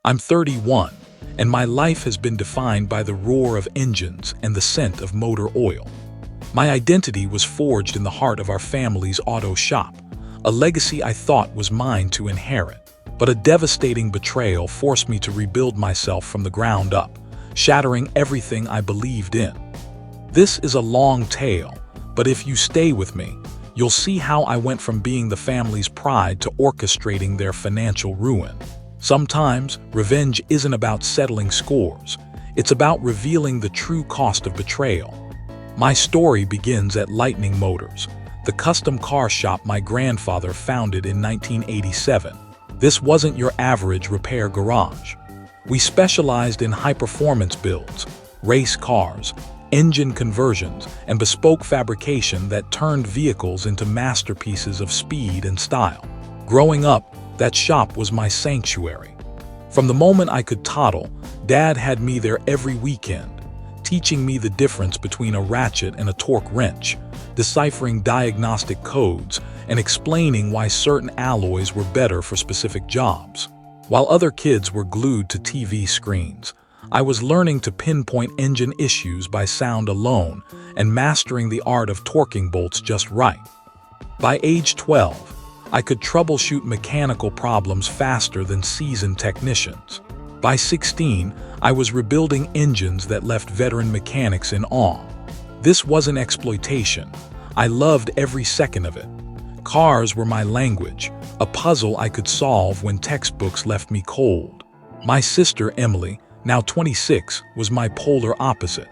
I'm 31, and my life has been defined by the roar of engines and the scent of motor oil. My identity was forged in the heart of our family's auto shop, a legacy I thought was mine to inherit. But a devastating betrayal forced me to rebuild myself from the ground up, shattering everything I believed in. This is a long tale, but if you stay with me, you'll see how I went from being the family's pride to orchestrating their financial ruin. Sometimes, revenge isn't about settling scores. It's about revealing the true cost of betrayal. My story begins at Lightning Motors, the custom car shop my grandfather founded in 1987. This wasn't your average repair garage. We specialized in high-performance builds, race cars, engine conversions, and bespoke fabrication that turned vehicles into masterpieces of speed and style. Growing up, that shop was my sanctuary. From the moment I could toddle, Dad had me there every weekend, teaching me the difference between a ratchet and a torque wrench, deciphering diagnostic codes, and explaining why certain alloys were better for specific jobs. While other kids were glued to TV screens, I was learning to pinpoint engine issues by sound alone and mastering the art of torquing bolts just right. By age 12, I could troubleshoot mechanical problems faster than seasoned technicians. By 16, I was rebuilding engines that left veteran mechanics in awe. This wasn't exploitation. I loved every second of it. Cars were my language, a puzzle I could solve when textbooks left me cold. My sister Emily, now 26, was my polar opposite.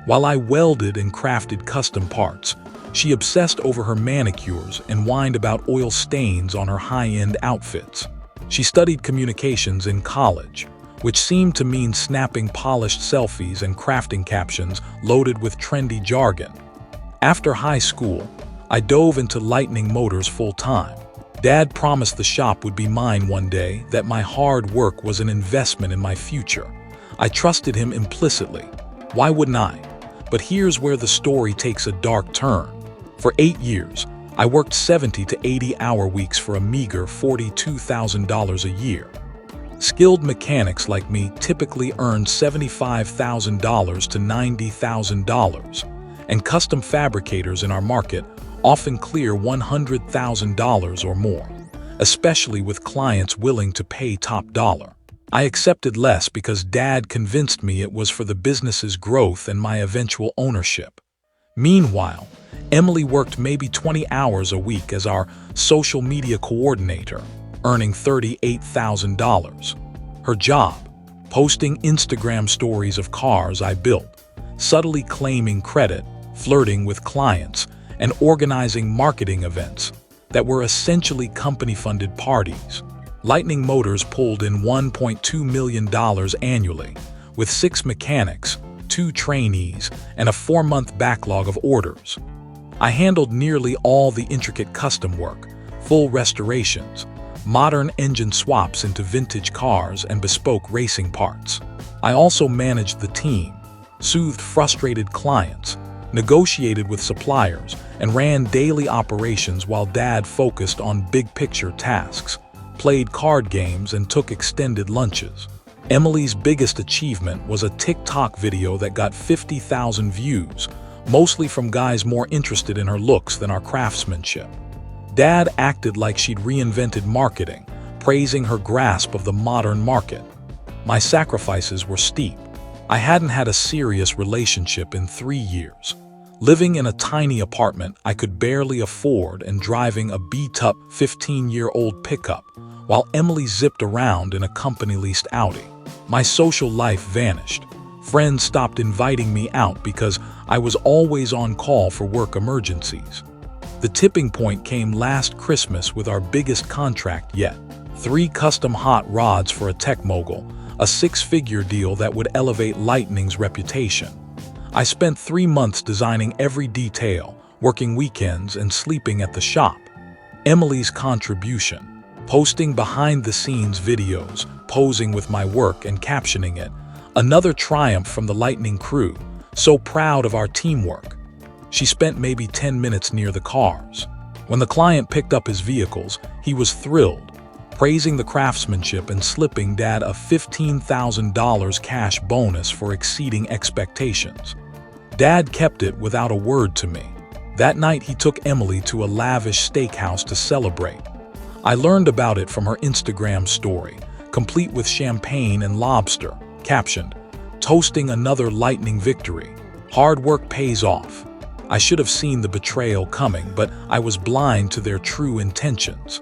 While I welded and crafted custom parts, she obsessed over her manicures and whined about oil stains on her high-end outfits. She studied communications in college, which seemed to mean snapping polished selfies and crafting captions loaded with trendy jargon. After high school, I dove into Lightning Motors full-time. Dad promised the shop would be mine one day, that my hard work was an investment in my future. I trusted him implicitly. Why wouldn't I? But here's where the story takes a dark turn. For 8 years, I worked 70 to 80-hour weeks for a meager $42,000 a year. Skilled mechanics like me typically earned $75,000 to $90,000, and custom fabricators in our market often clear $100,000 or more, especially with clients willing to pay top dollar. I accepted less because Dad convinced me it was for the business's growth and my eventual ownership. Meanwhile, Emily worked maybe 20 hours a week as our social media coordinator, earning $38,000. Her job: posting Instagram stories of cars I built, subtly claiming credit, flirting with clients, and organizing marketing events that were essentially company-funded parties. Lightning Motors pulled in $1.2 million annually, with 6 mechanics, 2 trainees, and a 4-month backlog of orders. I handled nearly all the intricate custom work, full restorations, modern engine swaps into vintage cars, and bespoke racing parts. I also managed the team, soothed frustrated clients, negotiated with suppliers, and ran daily operations while Dad focused on big-picture tasks, played card games, and took extended lunches. Emily's biggest achievement was a TikTok video that got 50,000 views, mostly from guys more interested in her looks than our craftsmanship. Dad acted like she'd reinvented marketing, praising her grasp of the modern market. My sacrifices were steep. I hadn't had a serious relationship in 3 years. Living in a tiny apartment I could barely afford and driving a beat-up 15-year-old pickup, while Emily zipped around in a company-leased Audi. My social life vanished. Friends stopped inviting me out because I was always on call for work emergencies. The tipping point came last Christmas with our biggest contract yet. 3 custom hot rods for a tech mogul, a 6-figure deal that would elevate Lightning's reputation. I spent 3 months designing every detail, working weekends and sleeping at the shop. Emily's contribution: posting behind-the-scenes videos, posing with my work and captioning it. Another triumph from the Lightning crew, so proud of our teamwork. She spent maybe 10 minutes near the cars. When the client picked up his vehicles, he was thrilled. praising the craftsmanship and slipping Dad a $15,000 cash bonus for exceeding expectations. Dad kept it without a word to me. That night he took Emily to a lavish steakhouse to celebrate. I learned about it from her Instagram story, complete with champagne and lobster, captioned, "Toasting another lightning victory. Hard work pays off." I should have seen the betrayal coming, but I was blind to their true intentions.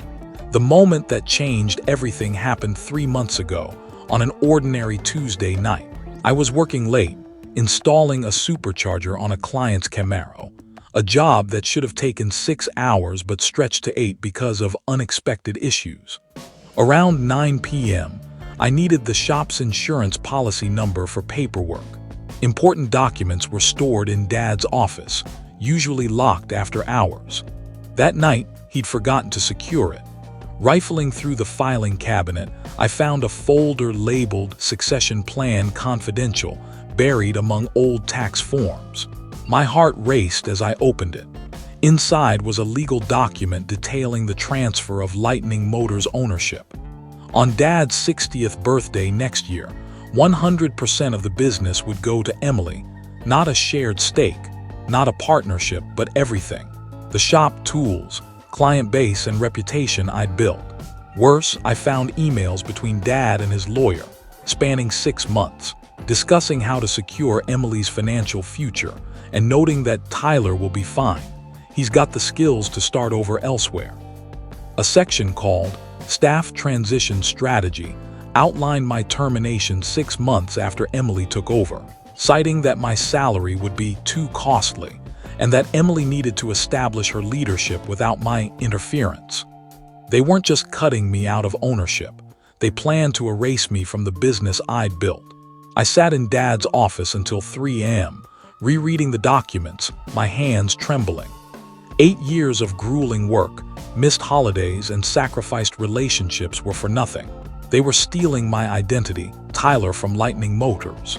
The moment that changed everything happened 3 months ago, on an ordinary Tuesday night. I was working late, installing a supercharger on a client's Camaro, a job that should have taken 6 hours but stretched to 8 because of unexpected issues. Around 9 p.m., I needed the shop's insurance policy number for paperwork. Important documents were stored in Dad's office, usually locked after hours. That night, he'd forgotten to secure it. Rifling through the filing cabinet, I found a folder labeled Succession Plan Confidential, buried among old tax forms. My heart raced as I opened it. Inside was a legal document detailing the transfer of Lightning Motors ownership. On Dad's 60th birthday next year, 100% of the business would go to Emily, not a shared stake, not a partnership, but everything. The shop, tools, client base, and reputation I'd built. Worse, I found emails between Dad and his lawyer, spanning 6 months, discussing how to secure Emily's financial future and noting that Tyler will be fine. He's got the skills to start over elsewhere. A section called Staff Transition Strategy outlined my termination 6 months after Emily took over, citing that my salary would be too costly and that Emily needed to establish her leadership without my interference. They weren't just cutting me out of ownership. They planned to erase me from the business I'd built. I sat in Dad's office until 3 a.m., rereading the documents, my hands trembling. 8 years of grueling work, missed holidays, and sacrificed relationships were for nothing. They were stealing my identity, Tyler from Lightning Motors.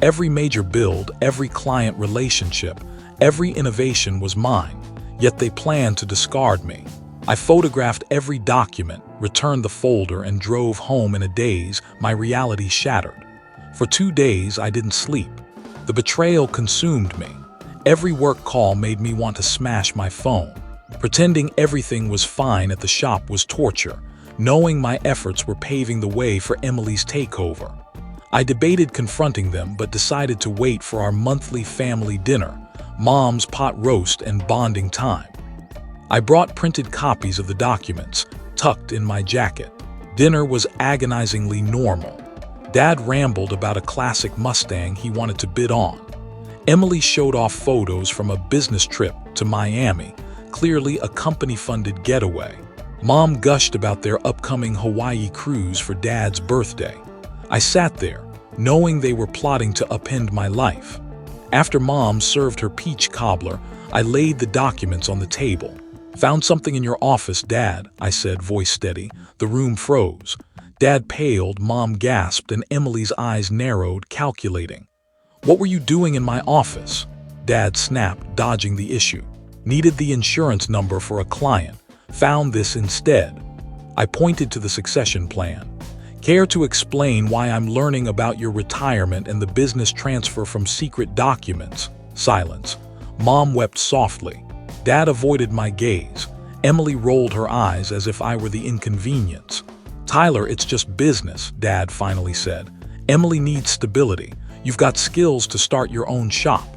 Every major build, every client relationship, every innovation was mine, yet they planned to discard me. I photographed every document, returned the folder, and drove home in a daze, my reality shattered. For 2 days, I didn't sleep. The betrayal consumed me. Every work call made me want to smash my phone. Pretending everything was fine at the shop was torture, knowing my efforts were paving the way for Emily's takeover. I debated confronting them, but decided to wait for our monthly family dinner, Mom's pot roast, and bonding time. I brought printed copies of the documents, tucked in my jacket. Dinner was agonizingly normal. Dad rambled about a classic Mustang he wanted to bid on. Emily showed off photos from a business trip to Miami, clearly a company-funded getaway. Mom gushed about their upcoming Hawaii cruise for Dad's birthday. I sat there, knowing they were plotting to upend my life. After Mom served her peach cobbler, I laid the documents on the table. "Found something in your office, Dad," I said, voice steady. The room froze. Dad paled, Mom gasped, and Emily's eyes narrowed, calculating. "What were you doing in my office?" Dad snapped, dodging the issue. "Needed the insurance number for a client. Found this instead." I pointed to the succession plan. "Care to explain why I'm learning about your retirement and the business transfer from secret documents?" Silence. Mom wept softly. Dad avoided my gaze. Emily rolled her eyes as if I were the inconvenience. "Tyler, it's just business," Dad finally said. "Emily needs stability. You've got skills to start your own shop."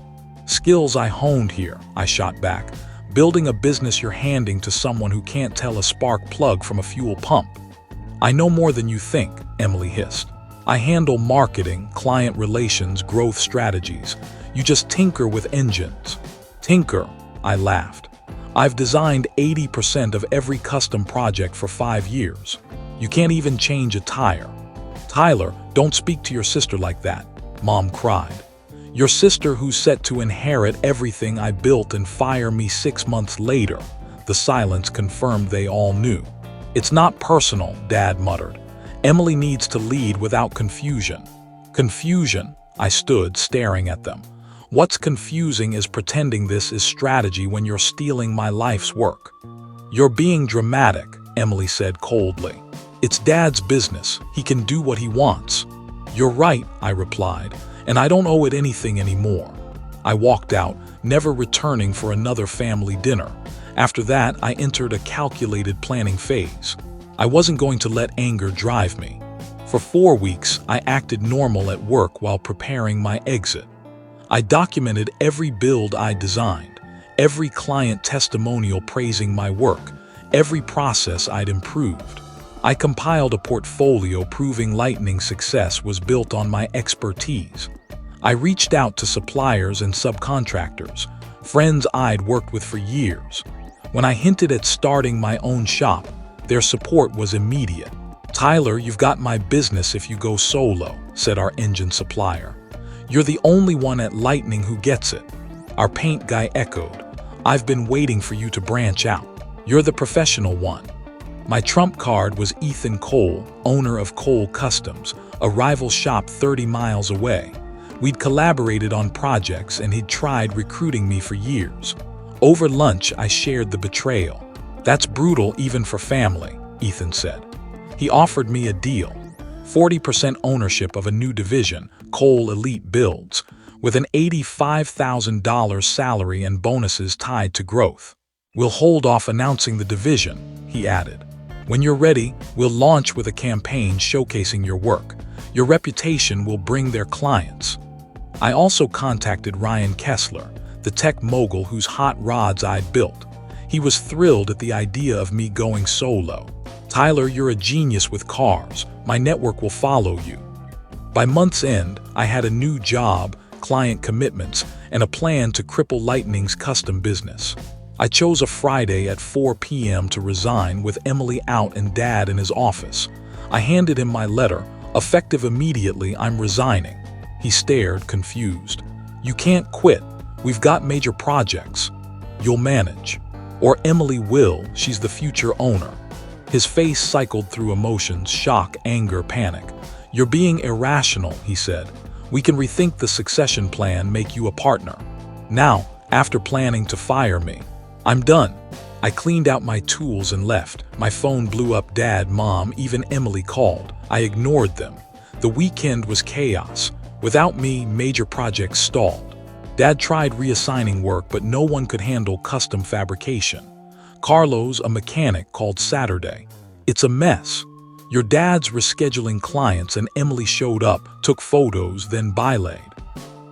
"Skills I honed here," I shot back. "Building a business you're handing to someone who can't tell a spark plug from a fuel pump." "I know more than you think," Emily hissed. "I handle marketing, client relations, growth strategies. You just tinker with engines." "Tinker," I laughed. "I've designed 80% of every custom project for 5 years. You can't even change a tire." "Tyler, don't speak to your sister like that," Mom cried. "Your sister who's set to inherit everything I built and fire me 6 months later." The silence confirmed they all knew. "It's not personal," Dad muttered. "Emily needs to lead without confusion." "Confusion?" I stood, staring at them. "What's confusing is pretending this is strategy when you're stealing my life's work." "You're being dramatic," Emily said coldly. It's Dad's business. He can do what he wants. You're right, I replied, and I don't owe it anything anymore. I walked out, never returning for another family dinner. After that, I entered a calculated planning phase. I wasn't going to let anger drive me. For 4 weeks, I acted normal at work while preparing my exit. I documented every build I designed, every client testimonial praising my work, every process I'd improved. I compiled a portfolio proving Lightning's success was built on my expertise. I reached out to suppliers and subcontractors, friends I'd worked with for years. When I hinted at starting my own shop, their support was immediate. "Tyler, you've got my business if you go solo," said our engine supplier. "You're the only one at Lightning who gets it." Our paint guy echoed, "I've been waiting for you to branch out. You're the professional one." My trump card was Ethan Cole, owner of Cole Customs, a rival shop 30 miles away. We'd collaborated on projects and he'd tried recruiting me for years. Over lunch, I shared the betrayal. "That's brutal even for family," Ethan said. He offered me a deal: 40% ownership of a new division, Cole Elite Builds, with an $85,000 salary and bonuses tied to growth. "We'll hold off announcing the division," he added. "When you're ready, we'll launch with a campaign showcasing your work. Your reputation will bring their clients." I also contacted Ryan Kessler, the tech mogul whose hot rods I'd built. He was thrilled at the idea of me going solo. "Tyler, you're a genius with cars. My network will follow you." By month's end, I had a new job, client commitments, and a plan to cripple Lightning's custom business. I chose a Friday at 4 p.m. to resign with Emily out and Dad in his office. I handed him my letter. "Effective immediately, I'm resigning." He stared, confused. "You can't quit. We've got major projects." "You'll manage." "Or Emily will, she's the future owner." His face cycled through emotions: shock, anger, panic. "You're being irrational," he said. "We can rethink the succession plan, make you a partner." Now, after planning to fire me, "I'm done." I cleaned out my tools and left. My phone blew up. Dad, Mom, even Emily called. I ignored them. The weekend was chaos. Without me, major projects stalled. Dad tried reassigning work, but no one could handle custom fabrication. Carlos, a mechanic, called Saturday. "It's a mess." Your dad's rescheduling clients and Emily showed up, took photos, then bylaid.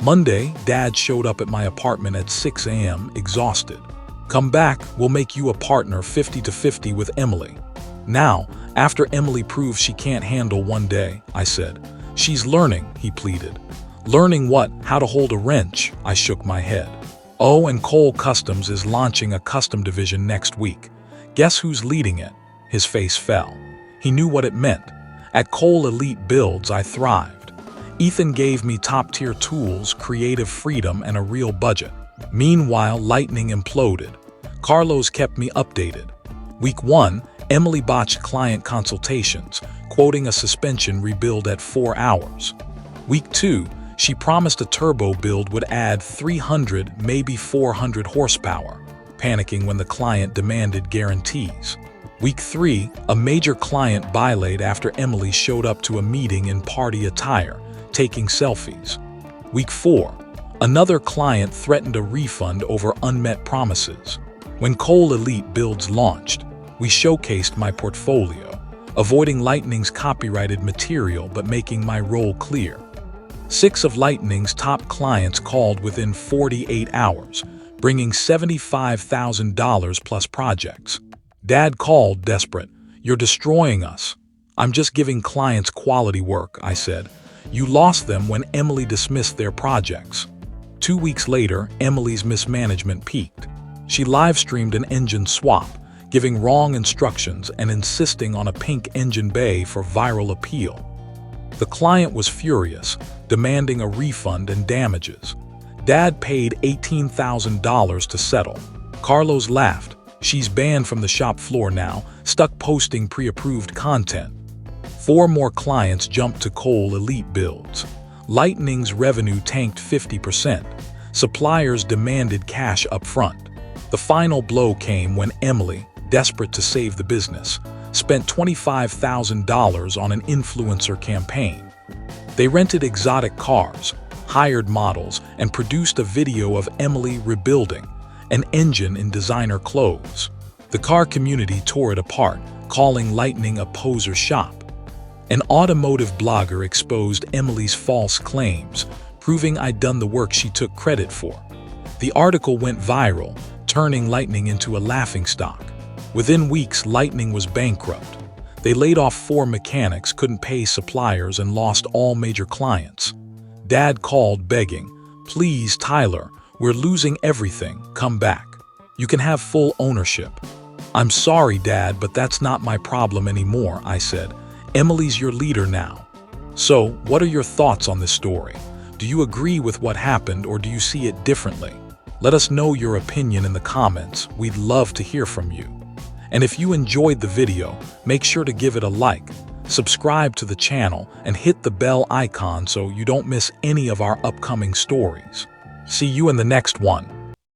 Monday, Dad showed up at my apartment at 6 a.m., exhausted. "Come back, we'll make you a partner 50-50 with Emily." Now, after Emily proves she can't handle one day, I said. "She's learning," he pleaded. "Learning what? How to hold a wrench?" I shook my head. "Oh, and Cole Customs is launching a custom division next week. Guess who's leading it?" His face fell. He knew what it meant. At Cole Elite Builds, I thrived. Ethan gave me top-tier tools, creative freedom, and a real budget. Meanwhile, Lightning imploded. Carlos kept me updated. Week 1, Emily botched client consultations, quoting a suspension rebuild at 4 hours. Week 2, she promised a turbo build would add 300, maybe 400 horsepower, panicking when the client demanded guarantees. Week 3, a major client bylaid after Emily showed up to a meeting in party attire, taking selfies. Week 4, another client threatened a refund over unmet promises. When Cole Elite Builds launched, we showcased my portfolio, avoiding Lightning's copyrighted material but making my role clear. 6 of Lightning's top clients called within 48 hours, bringing $75,000 plus projects. Dad called, desperate. "You're destroying us." "I'm just giving clients quality work," I said. "You lost them when Emily dismissed their projects." 2 weeks later, Emily's mismanagement peaked. She live-streamed an engine swap, giving wrong instructions and insisting on a pink engine bay for viral appeal. The client was furious, demanding a refund and damages. Dad paid $18,000 to settle. Carlos laughed. "She's banned from the shop floor now, stuck posting pre-approved content." 4 more clients jumped to Cole Elite Builds. Lightning's revenue tanked 50%. Suppliers demanded cash up front. The final blow came when Emily, desperate to save the business, spent $25,000 on an influencer campaign. They rented exotic cars, hired models, and produced a video of Emily rebuilding an engine in designer clothes. The car community tore it apart, calling Lightning a poser shop. An automotive blogger exposed Emily's false claims, proving I'd done the work she took credit for. The article went viral, turning Lightning into a laughingstock. Within weeks, Lightning was bankrupt. They laid off 4 mechanics, couldn't pay suppliers, and lost all major clients. Dad called begging, "Please, Tyler, we're losing everything, come back. You can have full ownership." "I'm sorry, Dad, but that's not my problem anymore," I said. "Emily's your leader now." So, what are your thoughts on this story? Do you agree with what happened, or do you see it differently? Let us know your opinion in the comments. We'd love to hear from you. And if you enjoyed the video, make sure to give it a like, subscribe to the channel, and hit the bell icon so you don't miss any of our upcoming stories. See you in the next one.